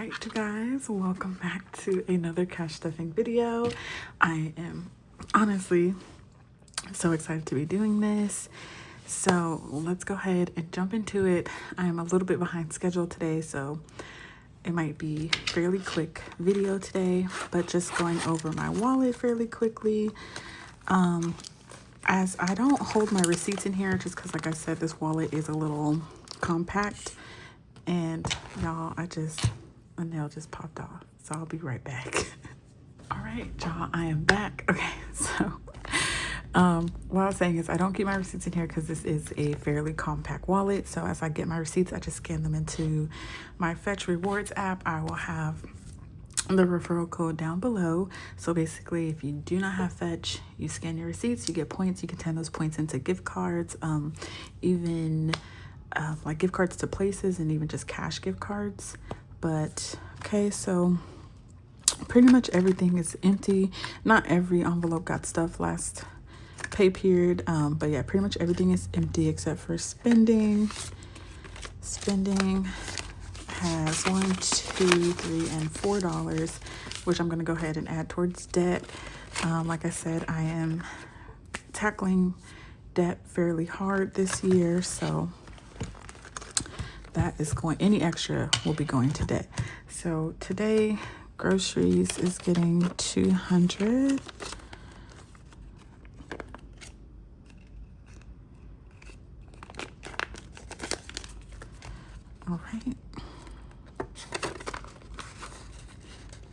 right, you guys, welcome back to another cash stuffing video. I am honestly so excited to be doing this. So let's go ahead and jump into it. I am a little bit behind schedule today, so it might be a fairly quick video today, but just going over my wallet fairly quickly. As I don't hold my receipts in here just because, like I said, this wallet is a little compact. And y'all, a nail just popped off, so I'll be right back. All right, y'all, I am back. Okay, so what I was saying is I don't keep my receipts in here because this is a fairly compact wallet. So as I get my receipts, I just scan them into my Fetch Rewards app. I will have the referral code down below. So basically, if you do not have Fetch, you scan your receipts, you get points. You can turn those points into gift cards, like gift cards to places, and even just cash gift cards. But okay, so pretty much everything is empty. Not every envelope got stuff last pay period, but yeah, pretty much everything is empty except for spending. Spending has $1, $2, $3, and $4, which I'm gonna go ahead and add towards debt. Like I said, I am tackling debt fairly hard this year, so that is going, any extra will be going to debt. So today, groceries is getting $200. All right.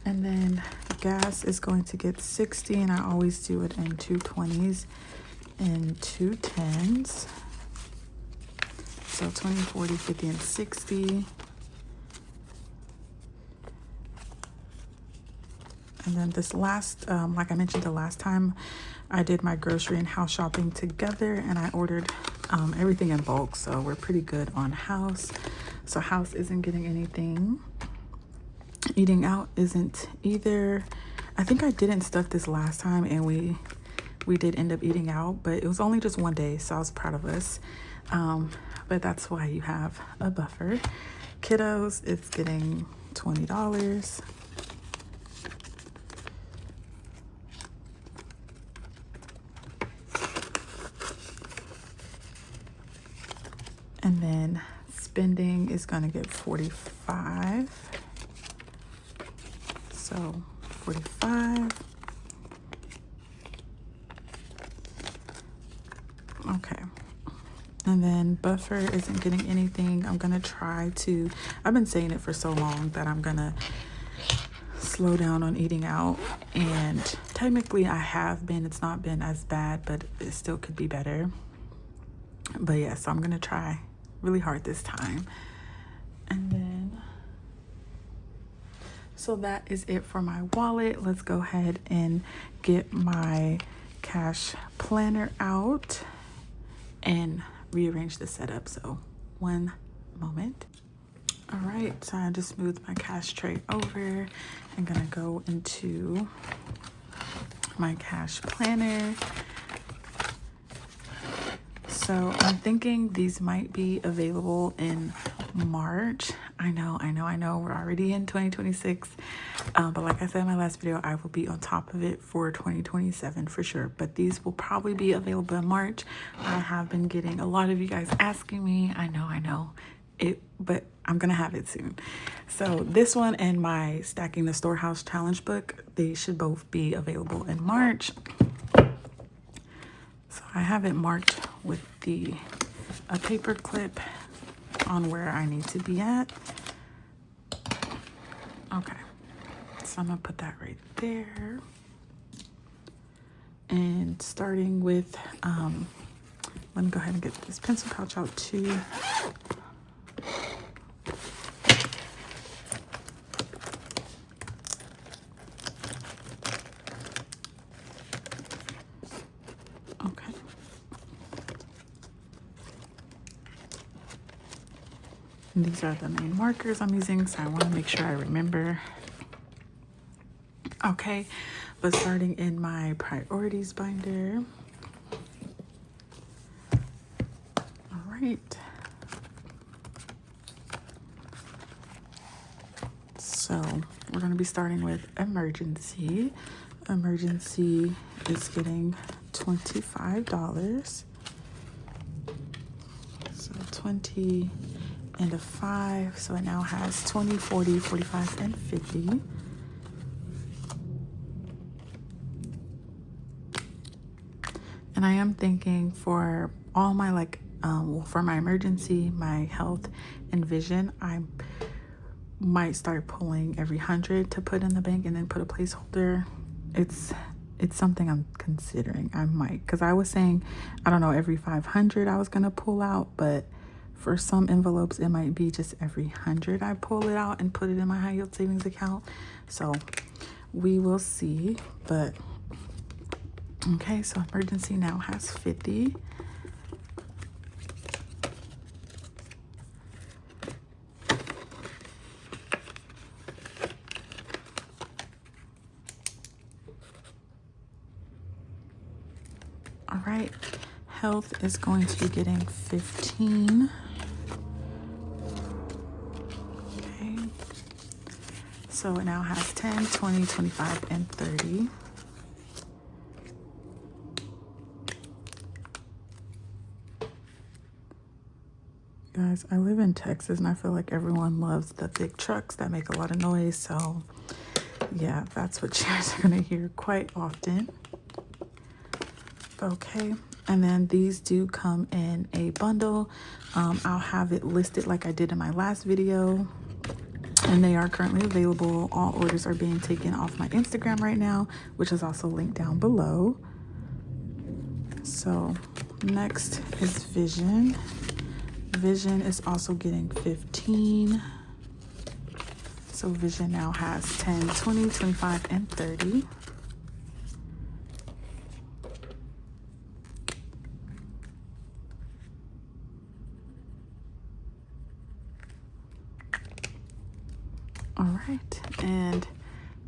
And then gas is going to get 60, and I always do it in 2 20s and 2 10s. So 20, 40, 50, and 60. And then this last, like I mentioned the last time, I did my grocery and house shopping together, and I ordered everything in bulk. So we're pretty good on house. So house isn't getting anything. Eating out isn't either. I think I didn't stuff this last time, and we did end up eating out, but it was only just one day, so I was proud of us. But that's why you have a buffer. Kiddos, it's getting $20. And then spending is gonna get 45. So 45. Okay. And then buffer isn't getting anything. I'm gonna try to, I've been saying it for so long that I'm gonna slow down on eating out, and technically I have been. It's not been as bad, but it still could be better. But yeah, so I'm gonna try really hard this time. And then, so that is it for my wallet. Let's go ahead and get my cash planner out and rearrange the setup. So one moment. All right, so I just moved my cash tray over. I'm gonna go into my cash planner. So I'm thinking these might be available in March. I know, we're already in 2026. But like I said in my last video, I will be on top of it for 2027 for sure. But these will probably be available in March. I have been getting a lot of you guys asking me. I know it, but I'm gonna have it soon. So this one and my Stacking the Storehouse Challenge book, they should both be available in March. So I have it marked with a paper clip on where I need to be at. Okay, so I'm gonna put that right there. And starting with, let me go ahead and get this pencil pouch out too. Okay. And these are the main markers I'm using, so I want to make sure I remember. Okay, but starting in my priorities binder. All right. So we're going to be starting with emergency. Emergency is getting $25. So 20 and a 5. So it now has 20, 40, 45, and 50. And I am thinking for all my for my emergency, my health, and vision, I might start pulling every 100 to put in the bank and then put a placeholder. It's something I'm considering. I might, because I was saying, I don't know, every 500 I was gonna pull out, but for some envelopes it might be just every 100 I pull it out and put it in my high yield savings account. So we will see. But okay, so emergency now has 50. All right, health is going to be getting 15. Okay, so it now has 10, 20, 25, and 30. Guys, I live in Texas and I feel like everyone loves the big trucks that make a lot of noise. So yeah, that's what you guys are gonna hear quite often. Okay, and then these do come in a bundle. I'll have it listed like I did in my last video, and they are currently available. All orders are being taken off my Instagram right now, which is also linked down below. So next is vision. Vision is also getting 15. So vision now has 10, 20, 25, and 30. All right, and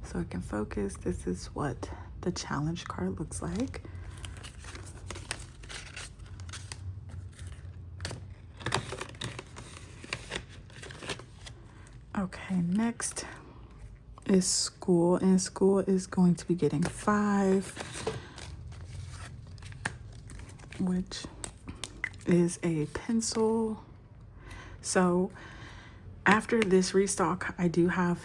so I can focus, this is what the challenge card looks like. Okay, next is school, and school is going to be getting 5, which is a pencil. So after this restock, I do have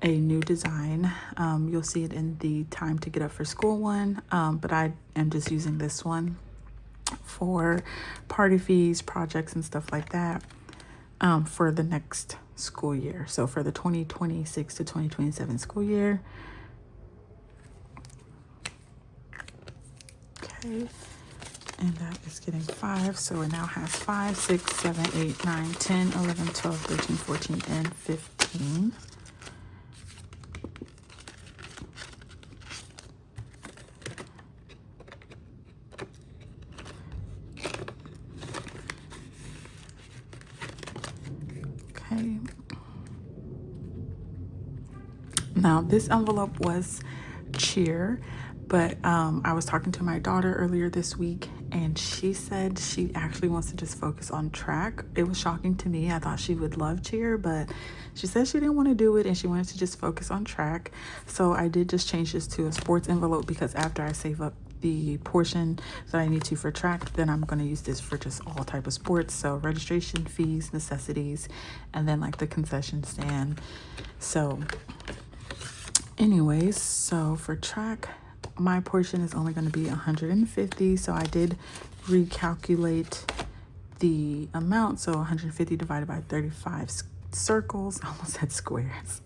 a new design. You'll see it in the time to get up for school one, but I am just using this one for party fees, projects, and stuff like that for the next school year. So for the 2026 to 2027 school year. Okay. And that is getting 5. So it now has 5, 6, 7, 8, 9, 10, 11, 12, 13, 14, and 15. Okay. Now this envelope was cheer, but I was talking to my daughter earlier this week, and she said she actually wants to just focus on track. It was shocking to me. I thought she would love cheer, but she said she didn't want to do it and she wanted to just focus on track. So I did just change this to a sports envelope, because after I save up the portion that I need to for track, then I'm going to use this for just all type of sports. So registration fees, necessities, and then like the concession stand. So anyways, so for track, my portion is only going to be 150. So I did recalculate the amount. So 150 divided by 35 circles, I almost said squares.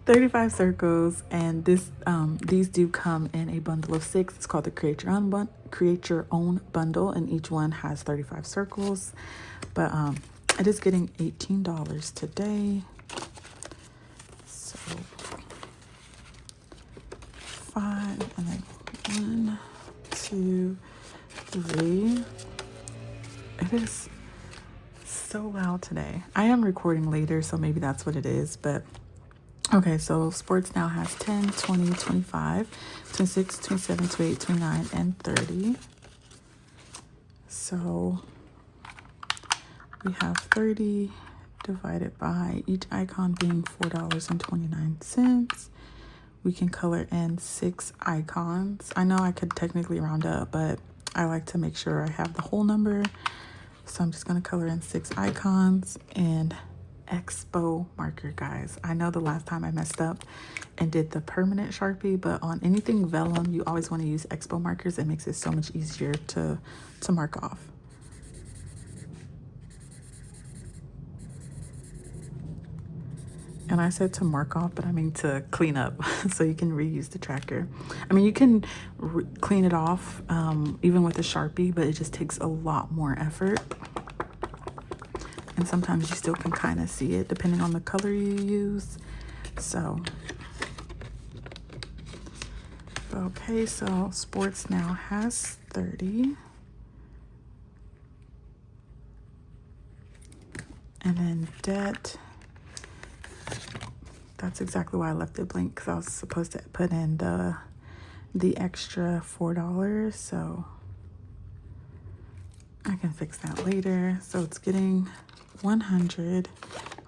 35 circles, and this these do come in a bundle of 6. It's called the Create Your Own bundle, and each one has 35 circles. But it is getting $18 today. So 5, and then 1, 2, 3. It is so loud today. I am recording later, so maybe that's what it is. But okay, so sports now has 10, 20, 25, 26, 27, 28, 29, and 30. So we have 30, divided by each icon being $4.29. We can color in 6 icons. I know I could technically round up, but I like to make sure I have the whole number. So I'm just gonna color in 6 icons and Expo marker, guys. I know the last time I messed up and did the permanent Sharpie, but on anything vellum, you always want to use Expo markers. It makes it so much easier to mark off. And I said to mark off, but I mean to clean up so you can reuse the tracker. I mean, you can clean it off even with a Sharpie, but it just takes a lot more effort. And sometimes you still can kind of see it depending on the color you use. So, okay, so sports now has 30. And then debt, that's exactly why I left it blank, because I was supposed to put in the extra $4. So I can fix that later. So it's getting 100,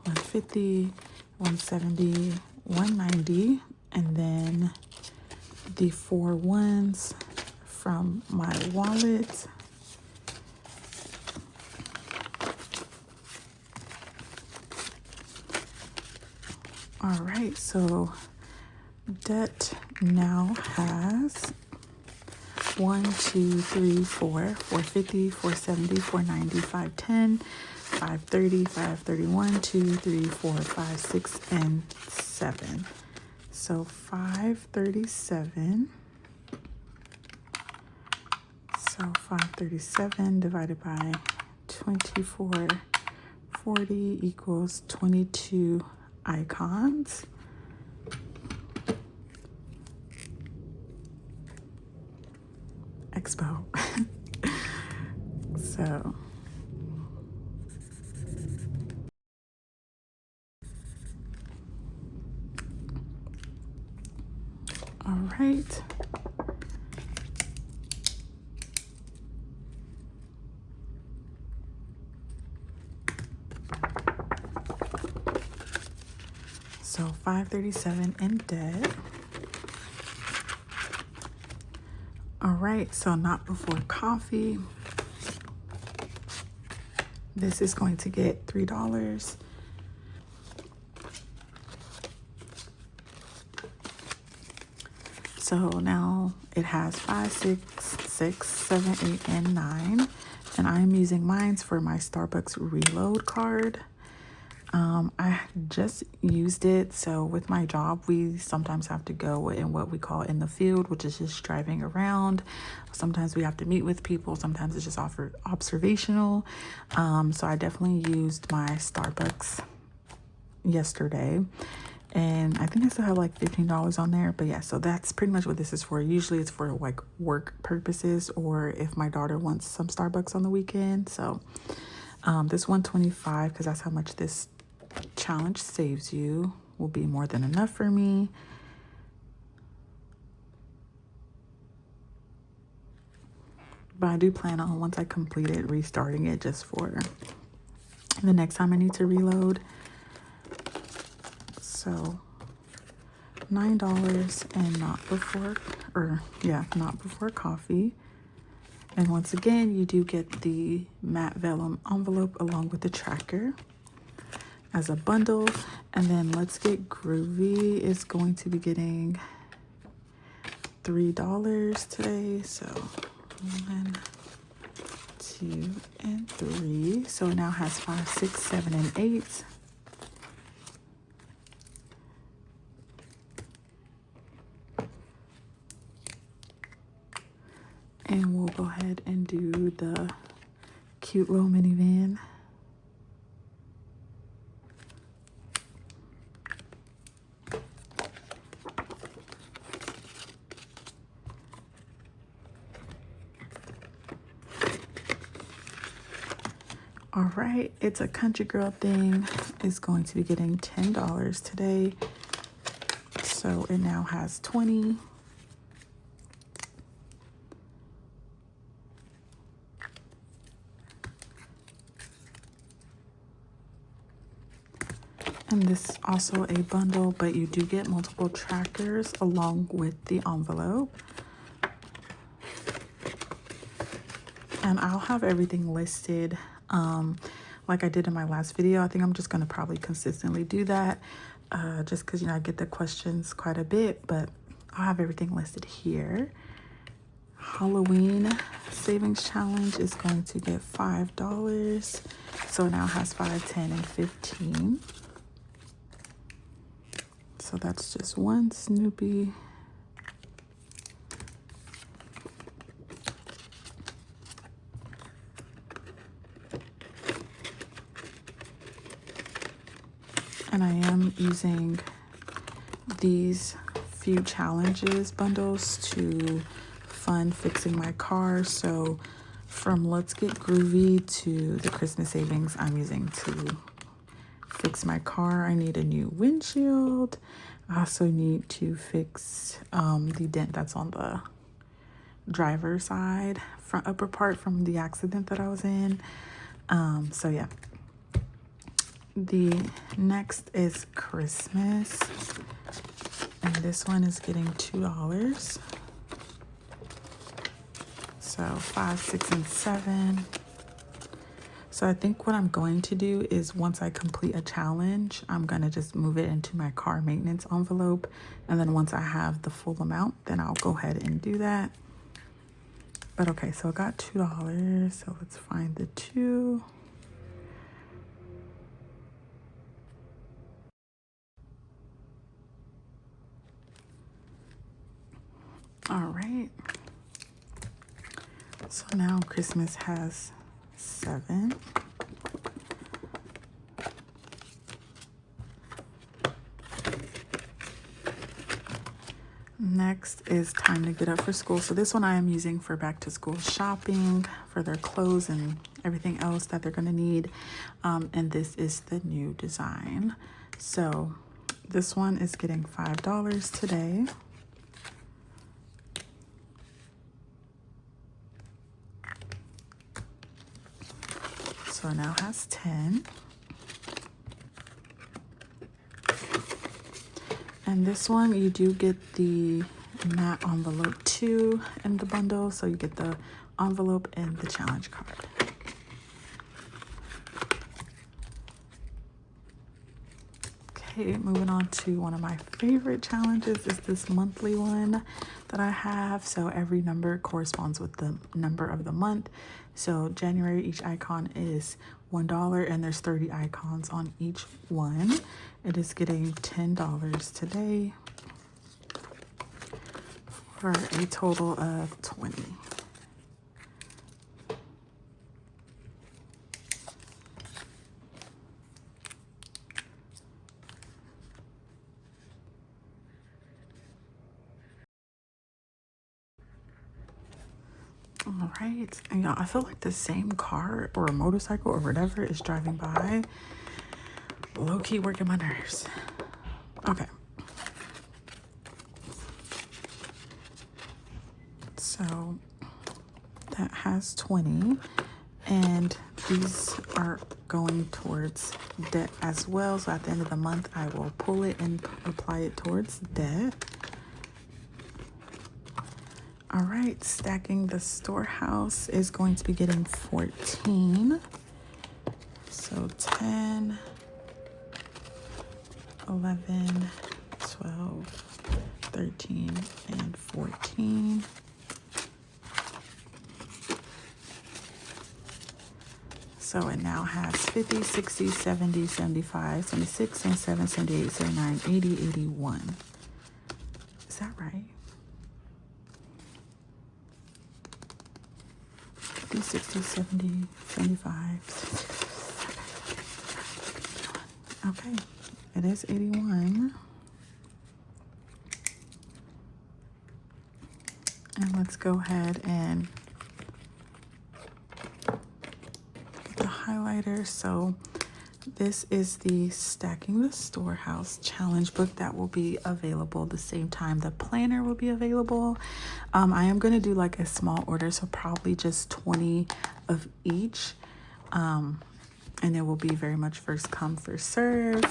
150, 170, 190, and then the 4 ones from my wallet. All right, so debt now has 1, 2, 3, 4, 450, 470, 490, 510, 530, 531, 2, 3, 4, 5, 6, and 7. So 537. So 537 divided by 2440 equals 22 icons. Expo. So all right. So 537 in debt. All right, so not before coffee. This is going to get $3. So now it has 5, 6, 6, 7, 8, and 9. And I'm using mine for my Starbucks reload card. I just used it. So with my job, we sometimes have to go in what we call in the field, which is just driving around. Sometimes we have to meet with people. Sometimes it's just observational. So I definitely used my Starbucks yesterday. And I think I still have like $15 on there. But yeah, so that's pretty much what this is for. Usually it's for like work purposes or if my daughter wants some Starbucks on the weekend. So this $125, because that's how much this challenge saves you, will be more than enough for me. But I do plan on, once I complete it, restarting it just for the next time I need to reload. So $9 and not before coffee. And once again, you do get the matte vellum envelope along with the tracker as a bundle. And then Let's Get Groovy is going to be getting $3 today. So 1, 2, and 3. So it now has 5, 6, 7, and 8. And we'll go ahead and do the cute little minivan. All right, it's a country girl thing. It's going to be getting $10 today. So it now has 20. And this is also a bundle, but you do get multiple trackers along with the envelope. And I'll have everything listed like I did in my last video. I think I'm just going to probably consistently do that just because, you know, I get the questions quite a bit, but I'll have everything listed here. Halloween savings challenge is going to get $5. So it now has 5, 10, and 15. So that's just one Snoopy. And I am using these few challenges bundles to fund fixing my car. So from Let's Get Groovy to the Christmas savings I'm using to fix my car. I need a new windshield. I also need to fix the dent that's on the driver's side, front upper part from the accident that I was in. So yeah. The next is Christmas, and this one is getting $2. So 5, 6, and 7. So I think what I'm going to do is once I complete a challenge, I'm going to just move it into my car maintenance envelope. And then once I have the full amount, then I'll go ahead and do that. But okay, so I got $2. So let's find the 2. All right. So now Christmas has 7. Next is time to get up for school. So this one I am using for back to school shopping for their clothes and everything else that they're going to need. And this is the new design. So this one is getting $5 today. So it now has 10. And this one, you do get the matte envelope too in the bundle. So you get the envelope and the challenge card. Okay, moving on to one of my favorite challenges is this monthly one that I have. So every number corresponds with the number of the month. So January, each icon is $1 and there's 30 icons on each one. It is getting $10 today for a total of 20. All right, and y'all, I feel like the same car or a motorcycle or whatever is driving by, low-key working my nerves. Okay. So that has 20, and these are going towards debt as well. So at the end of the month, I will pull it and apply it towards debt. All right, stacking the storehouse is going to be getting 14. So 10, 11, 12, 13, and 14. So it now has 50, 60, 70, 75, 76, 77, 78, 79, 80, 81. Is that right? 50, 60, 70, 75. Okay, it is 81. And let's go ahead and get the highlighter. So this is the Stacking the Storehouse challenge book that will be available the same time the planner will be available. I am going to do like a small order, so probably just 20 of each. And it will be very much first come, first serve.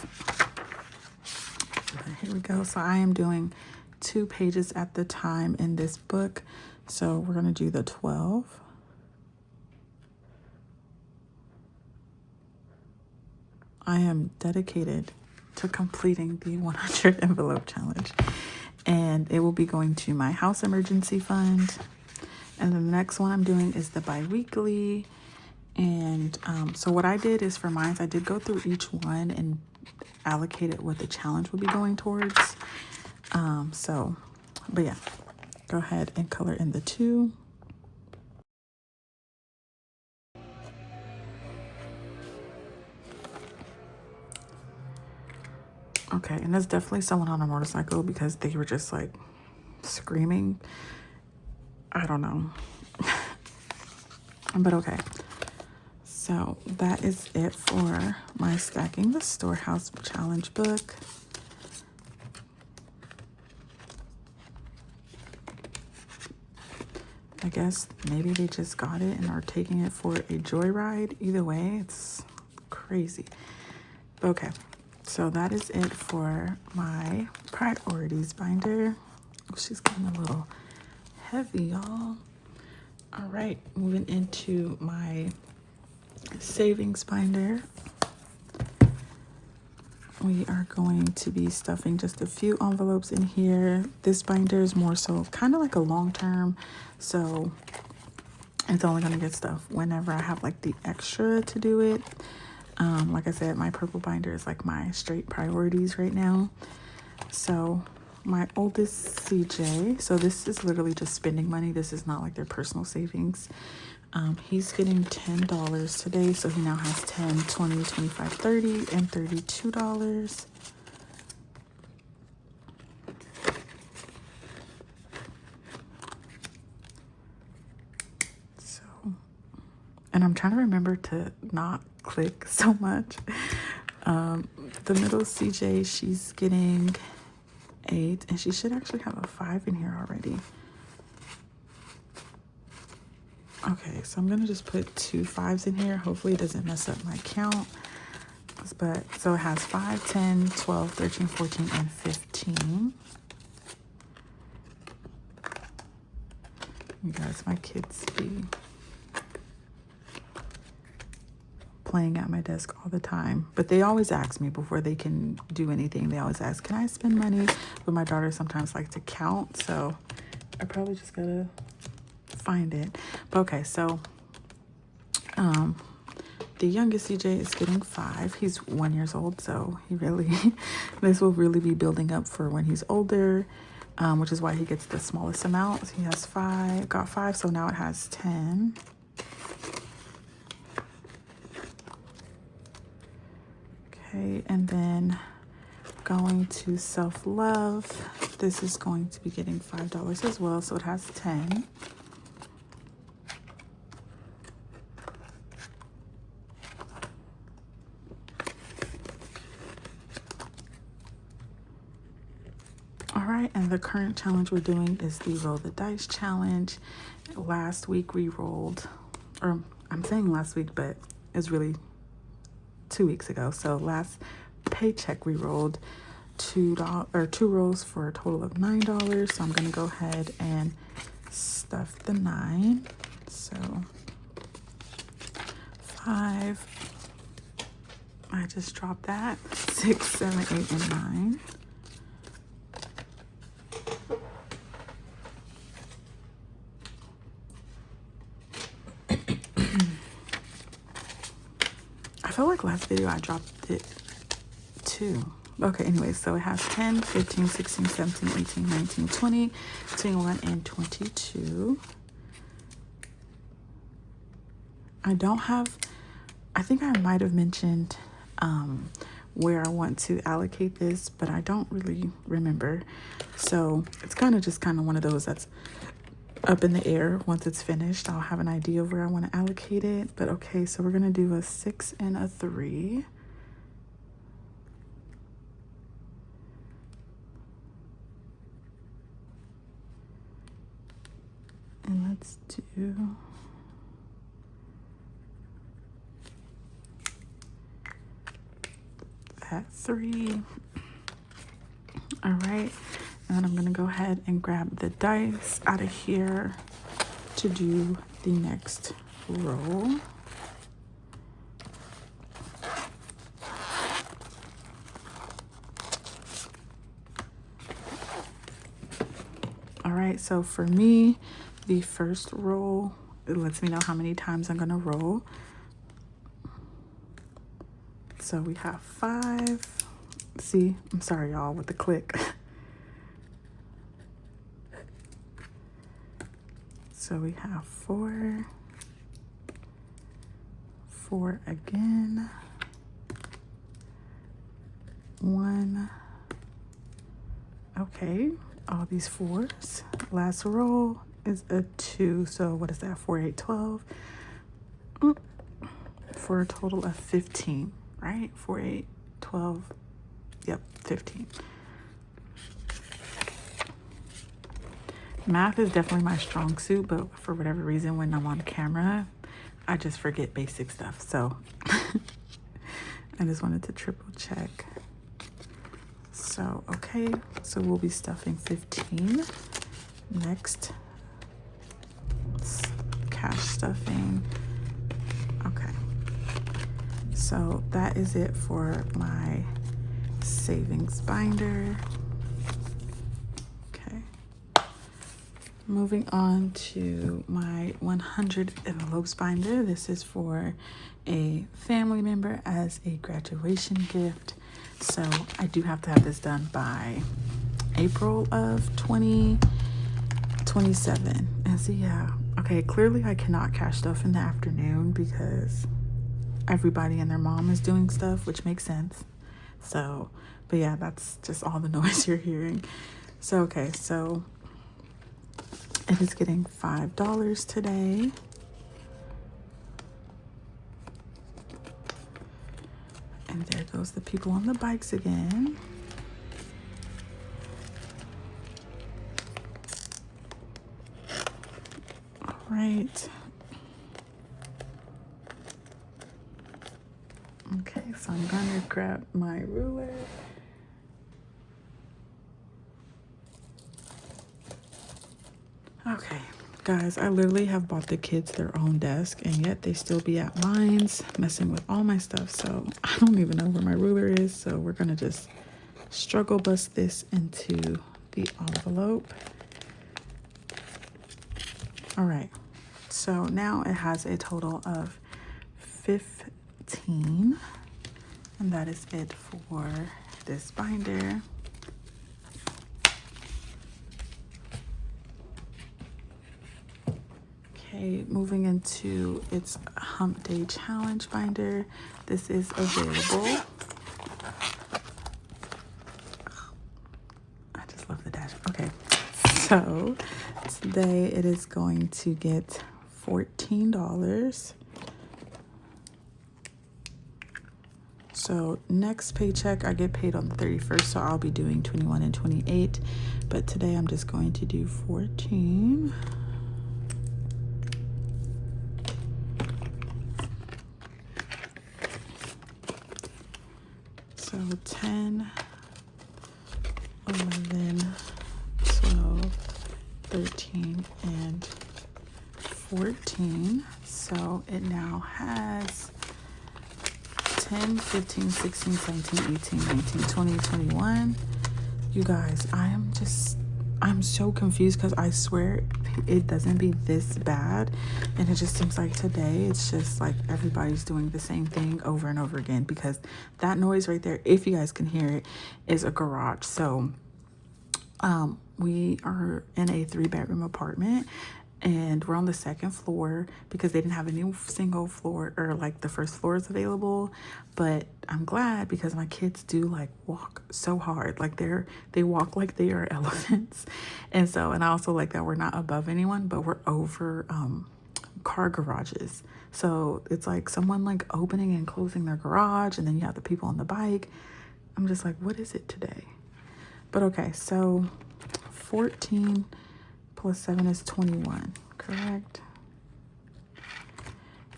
But here we go. So I am doing 2 pages at the time in this book. So we're going to do the 12. I am dedicated to completing the 100 envelope challenge, and it will be going to my house emergency fund. And then the next one I'm doing is the bi-weekly. And so what I did is for mine, I did go through each one and allocated what the challenge would be going towards. But yeah, go ahead and color in the 2. Okay, and there's definitely someone on a motorcycle because they were just like screaming. I don't know. But okay. So that is it for my Stacking the Storehouse Challenge book. I guess maybe they just got it and are taking it for a joyride. Either way, it's crazy. Okay, so that is it for my priorities binder. Oh, she's getting a little heavy, y'all. All right, moving into my savings binder. We are going to be stuffing just a few envelopes in here. This binder is more so kind of like a long term, so it's only going to get stuff whenever I have like the extra to do it. Like I said, my purple binder is like my straight priorities right now. So my oldest CJ, so this is literally just spending money. This is not like their personal savings. He's getting $10 today, so he now has 10, 20, 25, 30, and $32. So, and I'm trying to remember to not click so much. The middle CJ, she's getting 8, and she should actually have a 5 in here already. Okay, so I'm gonna just put 2 5s in here. Hopefully it doesn't mess up my count. But so it has 5, 10, 12, 13, 14, and 15. You guys, my kids be playing at my desk all the time. But they always ask me before they can do anything. They always ask, can I spend money? But my daughter sometimes likes to count, so I probably just gotta find it. But okay, so the youngest CJ is getting 5. He's 1 year old, so he really this will really be building up for when he's older, which is why he gets the smallest amount. He has 5, got 5, so now it has 10. Okay, and then going to self-love, this is going to be getting $5 as well, so it has 10. All right, and the current challenge we're doing is the roll the dice challenge. Last week we rolled, or I'm saying last week, but it's really 2 weeks ago. So last paycheck we rolled two rolls for a total of $9. So I'm gonna go ahead and stuff the 9. So 5. I just dropped that. 6, 7, 8, and 9. I feel like last video I dropped it too. Okay, anyway, so it has 10, 15, 16, 17, 18, 19, 20, 21, and 22. I don't have, I think I might have mentioned where I want to allocate this, but I don't really remember. So it's kind of just one of those that's up in the air. Once it's finished, I'll have an idea of where I want to allocate it. But okay, so we're gonna do a 6 and a 3. And let's do that 3. All right, and I'm gonna go ahead and grab the dice out of here to do the next roll. All right, so for me, the first roll, it lets me know how many times I'm gonna roll. So we have 5. See, I'm sorry y'all with the click. So we have 4, 4 again, 1. Okay, all these 4s. Last roll is a 2. So what is that? 4, 8, 12. For a total of 15, right? 4, 8, 12. Yep, 15. Math is definitely my strong suit, but for whatever reason, when I'm on camera, I just forget basic stuff. So I just wanted to triple check. So, okay, so we'll be stuffing 15. Next, cash stuffing. Okay, so that is it for my savings binder. Moving on to my 100 envelopes binder. This is for a family member as a graduation gift. So I do have to have this done by April of 2027. And so yeah, okay, clearly I cannot cash stuff in the afternoon because everybody and their mom is doing stuff, which makes sense. So, but yeah, that's just all the noise you're hearing. So, okay, so it is getting $5 today. And there goes the people on the bikes again. All right. Okay, so I'm gonna grab my ruler. Okay, guys, I literally have bought the kids their own desk, and yet they still be at mine's messing with all my stuff. So I don't even know where my ruler is. So we're gonna just struggle bust this into the envelope. All right, so now it has a total of 15, and that is it for this binder. Okay, moving into its Hump Day Challenge binder. This is available. I just love the dash. Okay, so today it is going to get $14. So next paycheck, I get paid on the 31st, so I'll be doing 21 and 28. But today I'm just going to do 14. So 10, 11, 12, 13, and 14. So it now has 10, 15, 16, 17, 18, 19, 20, 21. You guys, I'm so confused because I swear it doesn't be this bad. And it just seems like today it's just like everybody's doing the same thing over and over again, because that noise right there, if you guys can hear it, is a garage. So we are in a 3-bedroom apartment, and we're on the 2nd floor because they didn't have a new single floor, or like the first floor is available. But I'm glad because my kids do like walk so hard. Like they walk like they are elephants. And I also like that we're not above anyone, but we're over car garages. So it's like someone like opening and closing their garage, and then you have the people on the bike. I'm just like, what is it today? But okay, so 14 plus 7 is 21, correct?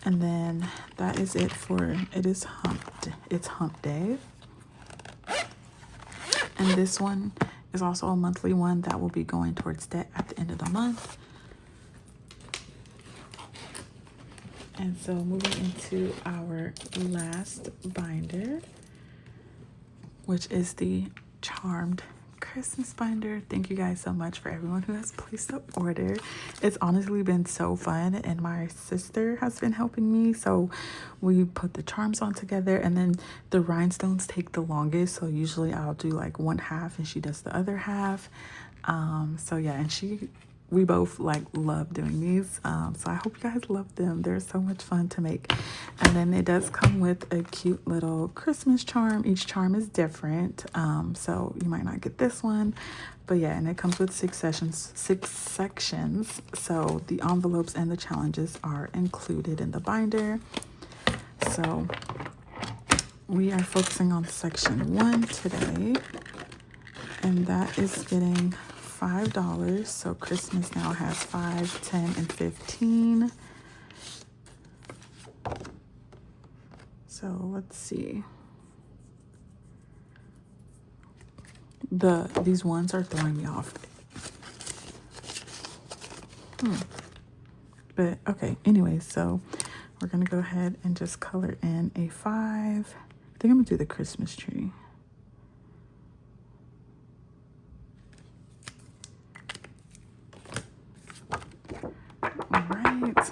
And then that is it for, it's Hump Day. And this one is also a monthly one that will be going towards debt at the end of the month. And so moving into our last binder, which is the Charmed Christmas binder. Thank you guys so much for everyone who has placed the order. It's honestly been so fun, and my sister has been helping me. So we put the charms on together, and then the rhinestones take the longest. So usually I'll do like one half and she does the other half. So yeah, and we both like love doing these. So I hope you guys love them. They're so much fun to make. And then it does come with a cute little Christmas charm. Each charm is different. So you might not get this one, but yeah, and it comes with 6 sections. So the envelopes and the challenges are included in the binder. So we are focusing on section 1 today, and that is getting $5. So Christmas now has 5, 10, and 15. So let's see. These ones are throwing me off. But okay, anyway, so we're gonna go ahead and just color in a 5. I think I'm gonna do the Christmas tree. All right.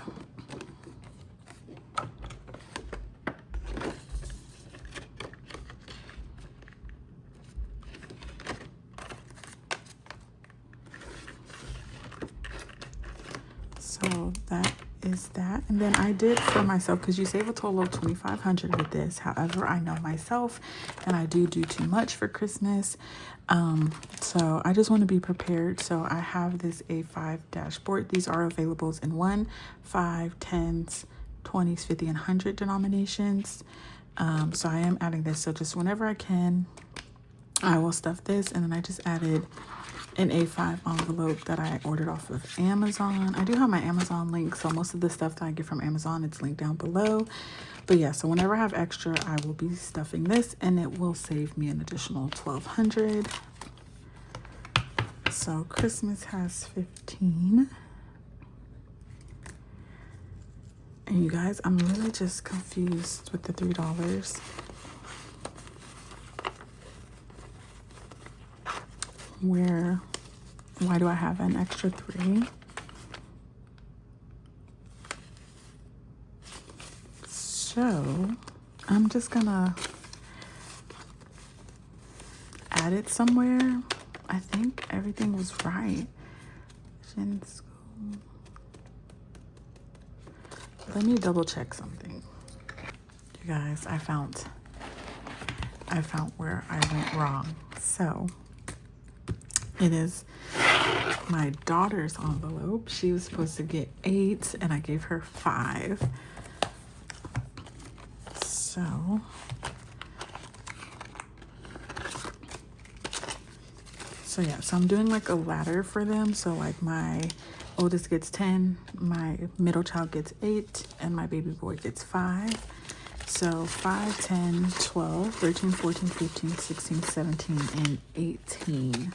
So that is that. And then I did for myself, because you save a total of $2,500 with this. However, I know myself and I do too much for Christmas. So I just want to be prepared. So I have this A5 dashboard. These are available in 1, 5, 10s, 20s, 50, and 100 denominations. So I am adding this. So just whenever I can, I will stuff this. And then I just added an A5 envelope that I ordered off of Amazon. I do have my Amazon link, so most of the stuff that I get from Amazon, it's linked down below. But yeah, so whenever I have extra, I will be stuffing this, and it will save me an additional $1,200. So Christmas has 15. And you guys, I'm really just confused with the $3. Why do I have an extra 3? So I'm just gonna add it somewhere. I think everything was right. Let me double check something. You guys, I found where I went wrong. So it is my daughter's envelope. She was supposed to get 8 and I gave her 5. So yeah, so I'm doing like a ladder for them. So like my oldest gets 10, my middle child gets 8, and my baby boy gets 5. So 5, 10, 12, 13, 14, 15, 16, 17, and 18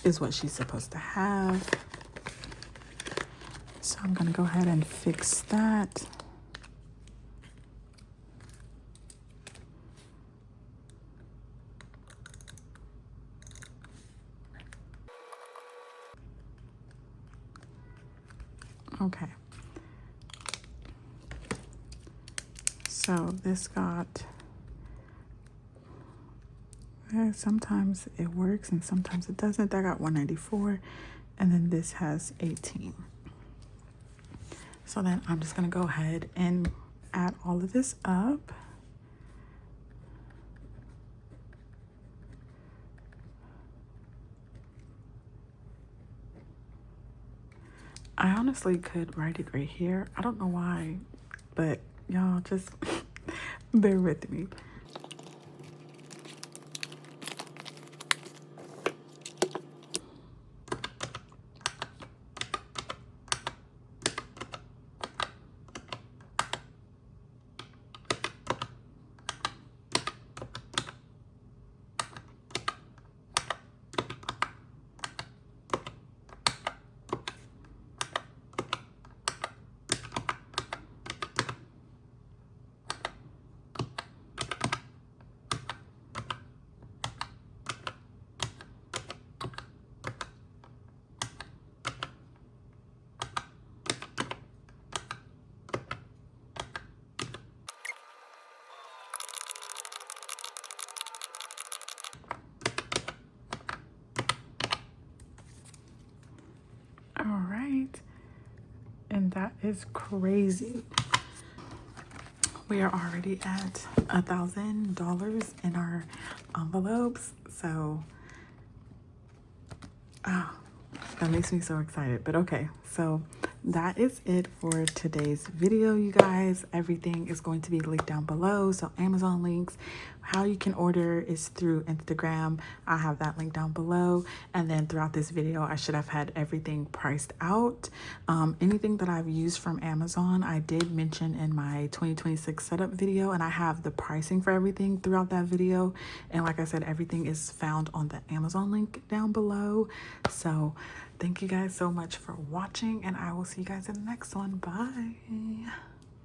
is what she's supposed to have. So I'm gonna go ahead and fix that. Okay. So this got, sometimes it works and sometimes it doesn't. That got 194, and then this has 18. So then I'm just gonna go ahead and add all of this up. I honestly could write it right here. I don't know why, but y'all just bear with me. is crazy. We are already at $1,000 in our envelopes, so that makes me so excited. But okay, so that is it for today's video, you guys. Everything is going to be linked down below. So Amazon links, how you can order is through Instagram. I have that link down below. And then throughout this video, I should have had everything priced out. Anything that I've used from Amazon, I did mention in my 2026 setup video, and I have the pricing for everything throughout that video. And like I said, everything is found on the Amazon link down below. So thank you guys so much for watching, and I will see you guys in the next one. Bye.